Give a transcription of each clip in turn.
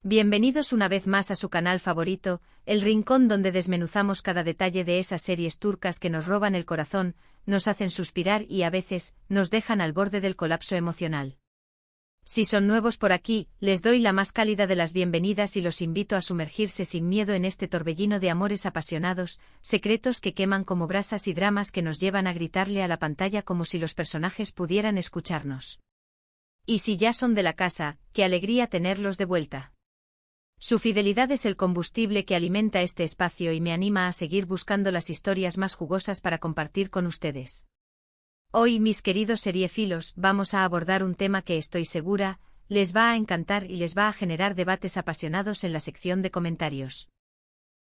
Bienvenidos una vez más a su canal favorito, el rincón donde desmenuzamos cada detalle de esas series turcas que nos roban el corazón, nos hacen suspirar y a veces nos dejan al borde del colapso emocional. Si son nuevos por aquí, les doy la más cálida de las bienvenidas y los invito a sumergirse sin miedo en este torbellino de amores apasionados, secretos que queman como brasas y dramas que nos llevan a gritarle a la pantalla como si los personajes pudieran escucharnos. Y si ya son de la casa, qué alegría tenerlos de vuelta. Su fidelidad es el combustible que alimenta este espacio y me anima a seguir buscando las historias más jugosas para compartir con ustedes. Hoy, mis queridos seriefilos, vamos a abordar un tema que estoy segura les va a encantar y les va a generar debates apasionados en la sección de comentarios.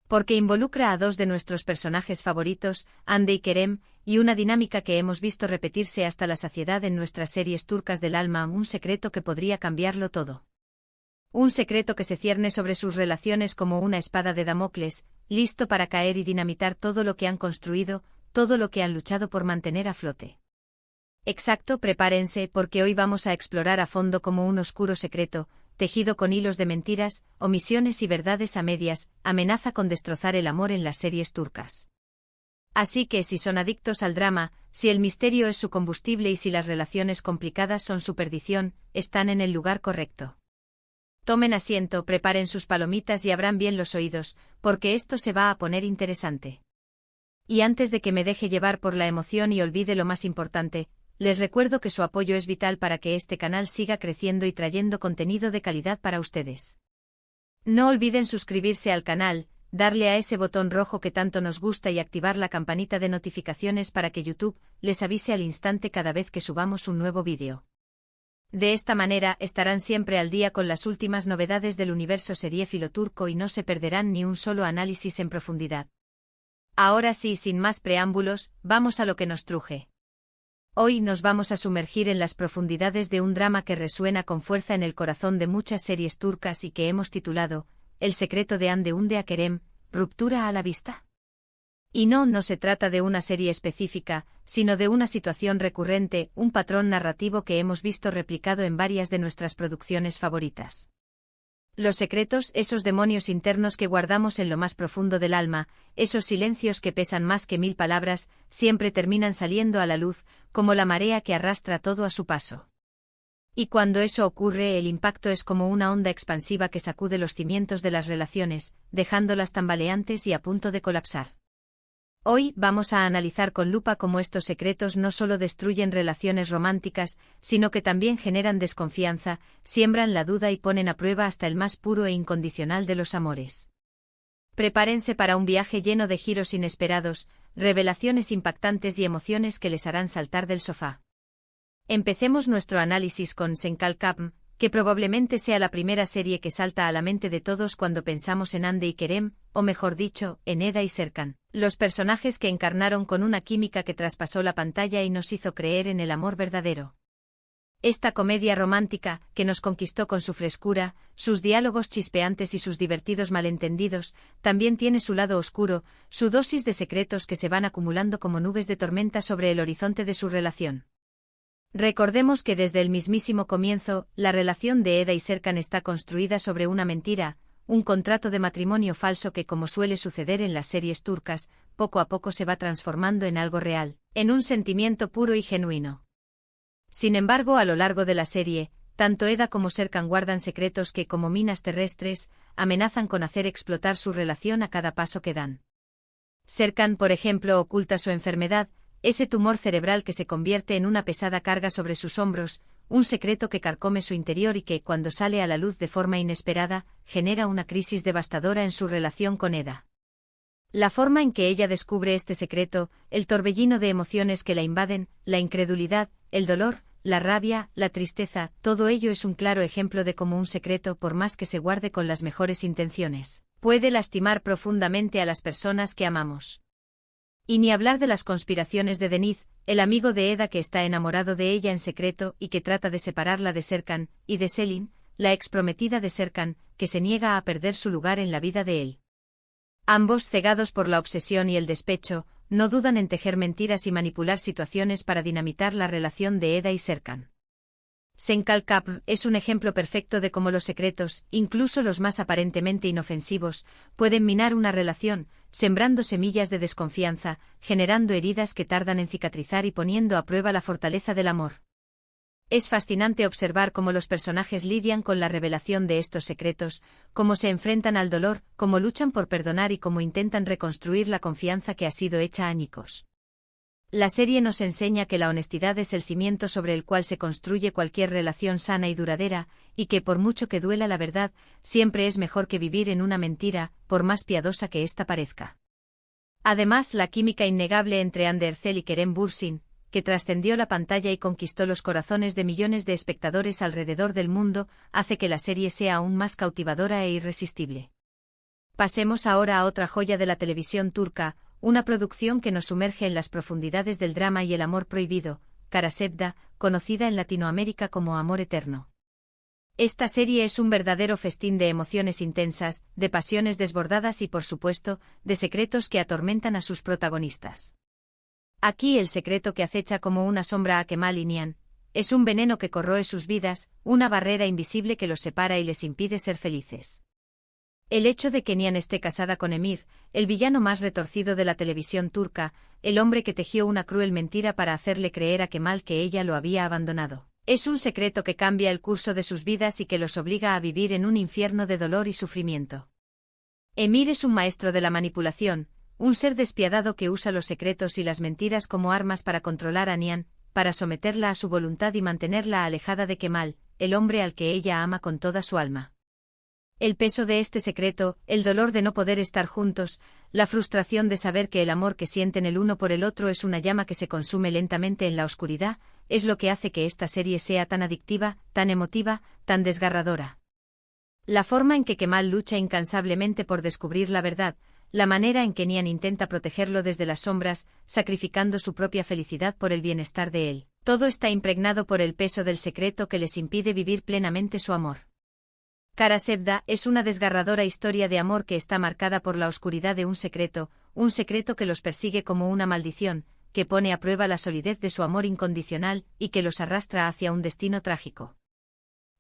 Porque involucra a dos de nuestros personajes favoritos, Hande y Kerem, y una dinámica que hemos visto repetirse hasta la saciedad en nuestras series turcas del alma, un secreto que podría cambiarlo todo. Un secreto que se cierne sobre sus relaciones como una espada de Damocles, listo para caer y dinamitar todo lo que han construido, todo lo que han luchado por mantener a flote. Exacto, prepárense porque hoy vamos a explorar a fondo como un oscuro secreto, tejido con hilos de mentiras, omisiones y verdades a medias, amenaza con destrozar el amor en las series turcas. Así que si son adictos al drama, si el misterio es su combustible y si las relaciones complicadas son su perdición, están en el lugar correcto. Tomen asiento, preparen sus palomitas y abran bien los oídos, porque esto se va a poner interesante. Y antes de que me deje llevar por la emoción y olvide lo más importante, les recuerdo que su apoyo es vital para que este canal siga creciendo y trayendo contenido de calidad para ustedes. No olviden suscribirse al canal, darle a ese botón rojo que tanto nos gusta y activar la campanita de notificaciones para que YouTube les avise al instante cada vez que subamos un nuevo vídeo. De esta manera estarán siempre al día con las últimas novedades del universo seriéfilo turco y no se perderán ni un solo análisis en profundidad. Ahora sí, sin más preámbulos, vamos a lo que nos truje. Hoy nos vamos a sumergir en las profundidades de un drama que resuena con fuerza en el corazón de muchas series turcas y que hemos titulado El secreto de Hande Kerem, ¿ruptura a la vista? Y no se trata de una serie específica, sino de una situación recurrente, un patrón narrativo que hemos visto replicado en varias de nuestras producciones favoritas. Los secretos, esos demonios internos que guardamos en lo más profundo del alma, esos silencios que pesan más que 1000 palabras, siempre terminan saliendo a la luz, como la marea que arrastra todo a su paso. Y cuando eso ocurre, el impacto es como una onda expansiva que sacude los cimientos de las relaciones, dejándolas tambaleantes y a punto de colapsar. Hoy vamos a analizar con lupa cómo estos secretos no solo destruyen relaciones románticas, sino que también generan desconfianza, siembran la duda y ponen a prueba hasta el más puro e incondicional de los amores. Prepárense para un viaje lleno de giros inesperados, revelaciones impactantes y emociones que les harán saltar del sofá. Empecemos nuestro análisis con Senkalkapm, que probablemente sea la primera serie que salta a la mente de todos cuando pensamos en Hande y Kerem, o mejor dicho, en Eda y Serkan, los personajes que encarnaron con una química que traspasó la pantalla y nos hizo creer en el amor verdadero. Esta comedia romántica, que nos conquistó con su frescura, sus diálogos chispeantes y sus divertidos malentendidos, también tiene su lado oscuro, su dosis de secretos que se van acumulando como nubes de tormenta sobre el horizonte de su relación. Recordemos que desde el mismísimo comienzo, la relación de Eda y Serkan está construida sobre una mentira, un contrato de matrimonio falso que, como suele suceder en las series turcas, poco a poco se va transformando en algo real, en un sentimiento puro y genuino. Sin embargo, a lo largo de la serie, tanto Eda como Serkan guardan secretos que, como minas terrestres, amenazan con hacer explotar su relación a cada paso que dan. Serkan, por ejemplo, oculta su enfermedad, ese tumor cerebral que se convierte en una pesada carga sobre sus hombros, un secreto que carcome su interior y que, cuando sale a la luz de forma inesperada, genera una crisis devastadora en su relación con Eda. La forma en que ella descubre este secreto, el torbellino de emociones que la invaden, la incredulidad, el dolor, la rabia, la tristeza, todo ello es un claro ejemplo de cómo un secreto, por más que se guarde con las mejores intenciones, puede lastimar profundamente a las personas que amamos. Y ni hablar de las conspiraciones de Deniz, el amigo de Eda que está enamorado de ella en secreto y que trata de separarla de Serkan, y de Selin, la exprometida de Serkan, que se niega a perder su lugar en la vida de él. Ambos, cegados por la obsesión y el despecho, no dudan en tejer mentiras y manipular situaciones para dinamitar la relación de Eda y Serkan. Senkal Kapl es un ejemplo perfecto de cómo los secretos, incluso los más aparentemente inofensivos, pueden minar una relación, sembrando semillas de desconfianza, generando heridas que tardan en cicatrizar y poniendo a prueba la fortaleza del amor. Es fascinante observar cómo los personajes lidian con la revelación de estos secretos, cómo se enfrentan al dolor, cómo luchan por perdonar y cómo intentan reconstruir la confianza que ha sido hecha añicos. La serie nos enseña que la honestidad es el cimiento sobre el cual se construye cualquier relación sana y duradera, y que por mucho que duela la verdad, siempre es mejor que vivir en una mentira, por más piadosa que ésta parezca. Además, la química innegable entre Ander Cell y Kerem Bürsin, que trascendió la pantalla y conquistó los corazones de millones de espectadores alrededor del mundo, hace que la serie sea aún más cautivadora e irresistible. Pasemos ahora a otra joya de la televisión turca, una producción que nos sumerge en las profundidades del drama y el amor prohibido, Kara Sevda, conocida en Latinoamérica como Amor Eterno. Esta serie es un verdadero festín de emociones intensas, de pasiones desbordadas y, por supuesto, de secretos que atormentan a sus protagonistas. Aquí el secreto que acecha como una sombra a Kemal y Nihan es un veneno que corroe sus vidas, una barrera invisible que los separa y les impide ser felices. El hecho de que Nihan esté casada con Emir, el villano más retorcido de la televisión turca, el hombre que tejió una cruel mentira para hacerle creer a Kemal que ella lo había abandonado, es un secreto que cambia el curso de sus vidas y que los obliga a vivir en un infierno de dolor y sufrimiento. Emir es un maestro de la manipulación, un ser despiadado que usa los secretos y las mentiras como armas para controlar a Nihan, para someterla a su voluntad y mantenerla alejada de Kemal, el hombre al que ella ama con toda su alma. El peso de este secreto, el dolor de no poder estar juntos, la frustración de saber que el amor que sienten el uno por el otro es una llama que se consume lentamente en la oscuridad, es lo que hace que esta serie sea tan adictiva, tan emotiva, tan desgarradora. La forma en que Kemal lucha incansablemente por descubrir la verdad, la manera en que Nihan intenta protegerlo desde las sombras, sacrificando su propia felicidad por el bienestar de él, todo está impregnado por el peso del secreto que les impide vivir plenamente su amor. Kara Sevda es una desgarradora historia de amor que está marcada por la oscuridad de un secreto que los persigue como una maldición, que pone a prueba la solidez de su amor incondicional y que los arrastra hacia un destino trágico.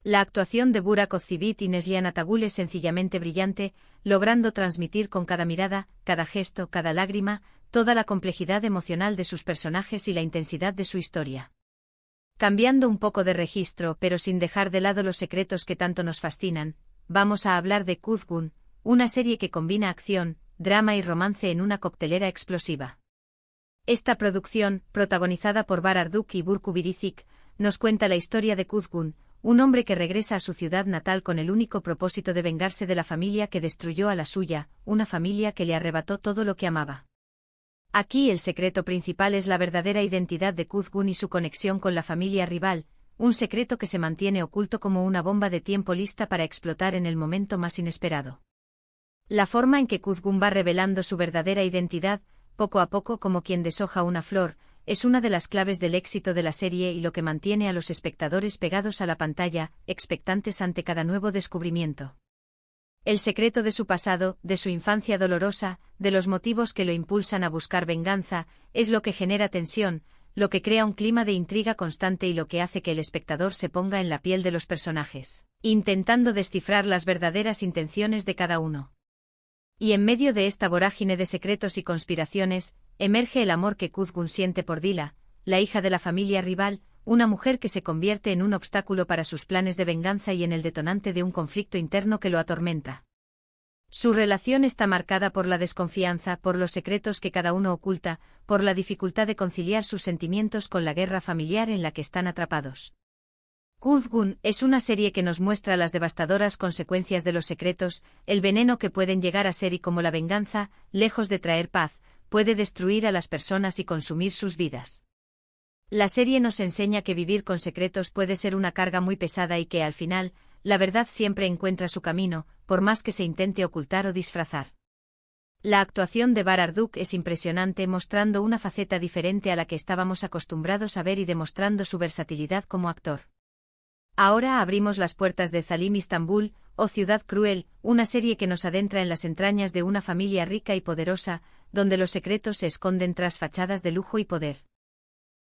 La actuación de Burak Özçivit y Neslihan Atagül es sencillamente brillante, logrando transmitir con cada mirada, cada gesto, cada lágrima, toda la complejidad emocional de sus personajes y la intensidad de su historia. Cambiando un poco de registro pero sin dejar de lado los secretos que tanto nos fascinan, vamos a hablar de Kuzgun, una serie que combina acción, drama y romance en una coctelera explosiva. Esta producción, protagonizada por Bahar Arduç y Burcu Biricik, nos cuenta la historia de Kuzgun, un hombre que regresa a su ciudad natal con el único propósito de vengarse de la familia que destruyó a la suya, una familia que le arrebató todo lo que amaba. Aquí el secreto principal es la verdadera identidad de Kuzgun y su conexión con la familia rival, un secreto que se mantiene oculto como una bomba de tiempo lista para explotar en el momento más inesperado. La forma en que Kuzgun va revelando su verdadera identidad, poco a poco como quien deshoja una flor, es una de las claves del éxito de la serie y lo que mantiene a los espectadores pegados a la pantalla, expectantes ante cada nuevo descubrimiento. El secreto de su pasado, de su infancia dolorosa, de los motivos que lo impulsan a buscar venganza, es lo que genera tensión, lo que crea un clima de intriga constante y lo que hace que el espectador se ponga en la piel de los personajes, intentando descifrar las verdaderas intenciones de cada uno. Y en medio de esta vorágine de secretos y conspiraciones, emerge el amor que Kuzgun siente por Dila, la hija de la familia rival, una mujer que se convierte en un obstáculo para sus planes de venganza y en el detonante de un conflicto interno que lo atormenta. Su relación está marcada por la desconfianza, por los secretos que cada uno oculta, por la dificultad de conciliar sus sentimientos con la guerra familiar en la que están atrapados. Kuzgun es una serie que nos muestra las devastadoras consecuencias de los secretos, el veneno que pueden llegar a ser y cómo la venganza, lejos de traer paz, puede destruir a las personas y consumir sus vidas. La serie nos enseña que vivir con secretos puede ser una carga muy pesada y que al final, la verdad siempre encuentra su camino, por más que se intente ocultar o disfrazar. La actuación de Bahar Arduç es impresionante, mostrando una faceta diferente a la que estábamos acostumbrados a ver y demostrando su versatilidad como actor. Ahora abrimos las puertas de Zalim Istanbul, o Ciudad Cruel, una serie que nos adentra en las entrañas de una familia rica y poderosa, donde los secretos se esconden tras fachadas de lujo y poder.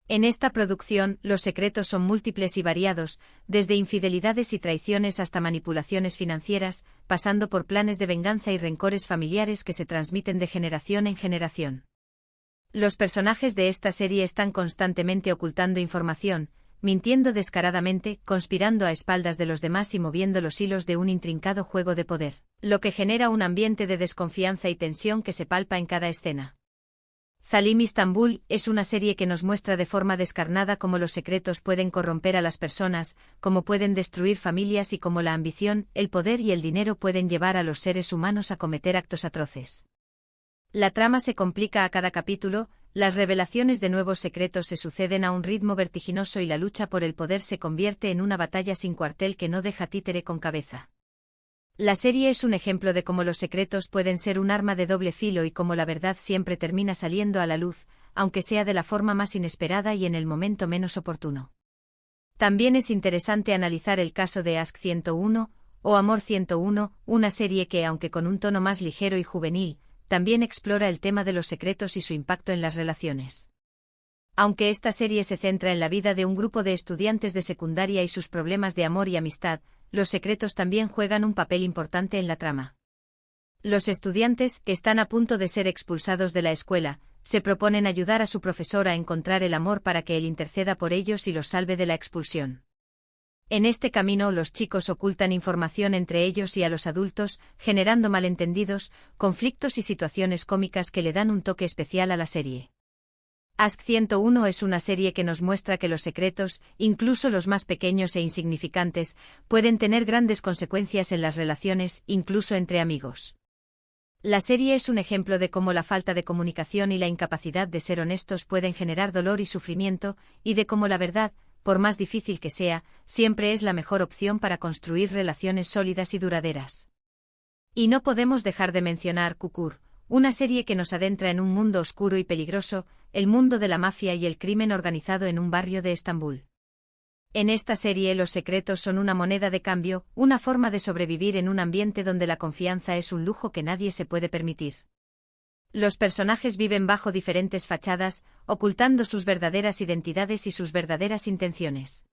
En esta producción, los secretos son múltiples y variados, desde infidelidades y traiciones hasta manipulaciones financieras, pasando por planes de venganza y rencores familiares que se transmiten de generación en generación. Los personajes de esta serie están constantemente ocultando información, mintiendo descaradamente, conspirando a espaldas de los demás y moviendo los hilos de un intrincado juego de poder, lo que genera un ambiente de desconfianza y tensión que se palpa en cada escena. Zalim Istanbul es una serie que nos muestra de forma descarnada cómo los secretos pueden corromper a las personas, cómo pueden destruir familias y cómo la ambición, el poder y el dinero pueden llevar a los seres humanos a cometer actos atroces. La trama se complica a cada capítulo, las revelaciones de nuevos secretos se suceden a un ritmo vertiginoso y la lucha por el poder se convierte en una batalla sin cuartel que no deja títere con cabeza. La serie es un ejemplo de cómo los secretos pueden ser un arma de doble filo y cómo la verdad siempre termina saliendo a la luz, aunque sea de la forma más inesperada y en el momento menos oportuno. También es interesante analizar el caso de Ask 101, o Amor 101, una serie que, aunque con un tono más ligero y juvenil, también explora el tema de los secretos y su impacto en las relaciones. Aunque esta serie se centra en la vida de un grupo de estudiantes de secundaria y sus problemas de amor y amistad, los secretos también juegan un papel importante en la trama. Los estudiantes, que están a punto de ser expulsados de la escuela, se proponen ayudar a su profesor a encontrar el amor para que él interceda por ellos y los salve de la expulsión. En este camino los chicos ocultan información entre ellos y a los adultos, generando malentendidos, conflictos y situaciones cómicas que le dan un toque especial a la serie. Ask 101 es una serie que nos muestra que los secretos, incluso los más pequeños e insignificantes, pueden tener grandes consecuencias en las relaciones, incluso entre amigos. La serie es un ejemplo de cómo la falta de comunicación y la incapacidad de ser honestos pueden generar dolor y sufrimiento, y de cómo la verdad, por más difícil que sea, siempre es la mejor opción para construir relaciones sólidas y duraderas. Y no podemos dejar de mencionar Kukur, una serie que nos adentra en un mundo oscuro y peligroso, el mundo de la mafia y el crimen organizado en un barrio de Estambul. En esta serie los secretos son una moneda de cambio, una forma de sobrevivir en un ambiente donde la confianza es un lujo que nadie se puede permitir. Los personajes viven bajo diferentes fachadas, ocultando sus verdaderas identidades y sus verdaderas intenciones.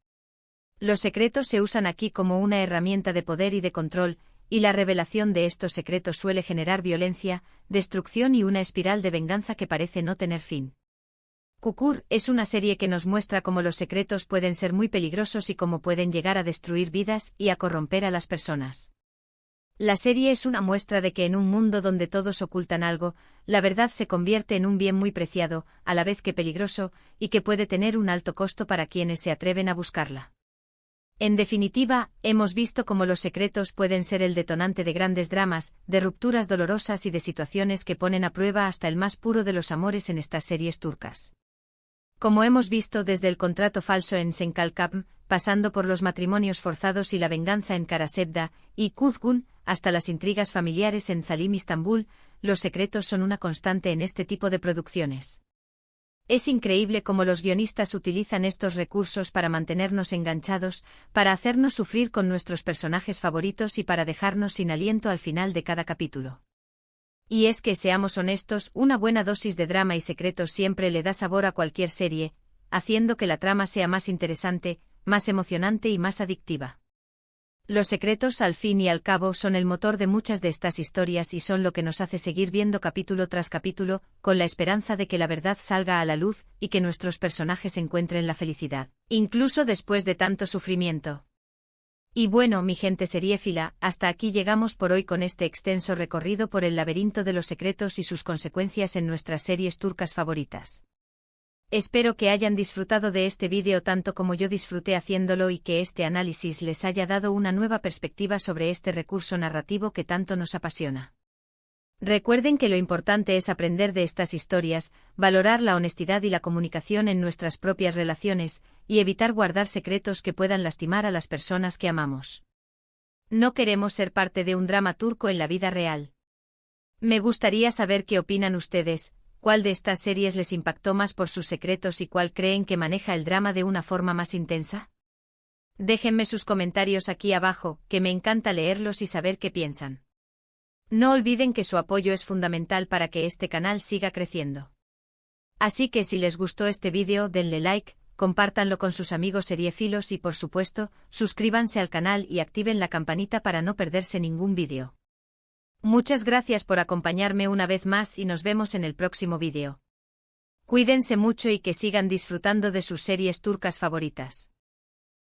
Los secretos se usan aquí como una herramienta de poder y de control, y la revelación de estos secretos suele generar violencia, destrucción y una espiral de venganza que parece no tener fin. Kukur es una serie que nos muestra cómo los secretos pueden ser muy peligrosos y cómo pueden llegar a destruir vidas y a corromper a las personas. La serie es una muestra de que en un mundo donde todos ocultan algo, la verdad se convierte en un bien muy preciado, a la vez que peligroso, y que puede tener un alto costo para quienes se atreven a buscarla. En definitiva, hemos visto cómo los secretos pueden ser el detonante de grandes dramas, de rupturas dolorosas y de situaciones que ponen a prueba hasta el más puro de los amores en estas series turcas. Como hemos visto desde el contrato falso en Senkalkapm, pasando por los matrimonios forzados y la venganza en Karasebda y Kuzgun, hasta las intrigas familiares en Zalim Istanbul, los secretos son una constante en este tipo de producciones. Es increíble cómo los guionistas utilizan estos recursos para mantenernos enganchados, para hacernos sufrir con nuestros personajes favoritos y para dejarnos sin aliento al final de cada capítulo. Y es que, seamos honestos, una buena dosis de drama y secretos siempre le da sabor a cualquier serie, haciendo que la trama sea más interesante, más emocionante y más adictiva. Los secretos, al fin y al cabo, son el motor de muchas de estas historias y son lo que nos hace seguir viendo capítulo tras capítulo, con la esperanza de que la verdad salga a la luz y que nuestros personajes encuentren la felicidad, incluso después de tanto sufrimiento. Y bueno, mi gente seriéfila, hasta aquí llegamos por hoy con este extenso recorrido por el laberinto de los secretos y sus consecuencias en nuestras series turcas favoritas. Espero que hayan disfrutado de este vídeo tanto como yo disfruté haciéndolo y que este análisis les haya dado una nueva perspectiva sobre este recurso narrativo que tanto nos apasiona. Recuerden que lo importante es aprender de estas historias, valorar la honestidad y la comunicación en nuestras propias relaciones, y evitar guardar secretos que puedan lastimar a las personas que amamos. No queremos ser parte de un drama turco en la vida real. Me gustaría saber qué opinan ustedes. ¿Cuál de estas series les impactó más por sus secretos y cuál creen que maneja el drama de una forma más intensa? Déjenme sus comentarios aquí abajo, que me encanta leerlos y saber qué piensan. No olviden que su apoyo es fundamental para que este canal siga creciendo. Así que si les gustó este vídeo, denle like, compártanlo con sus amigos seriéfilos y por supuesto, suscríbanse al canal y activen la campanita para no perderse ningún vídeo. Muchas gracias por acompañarme una vez más y nos vemos en el próximo vídeo. Cuídense mucho y que sigan disfrutando de sus series turcas favoritas.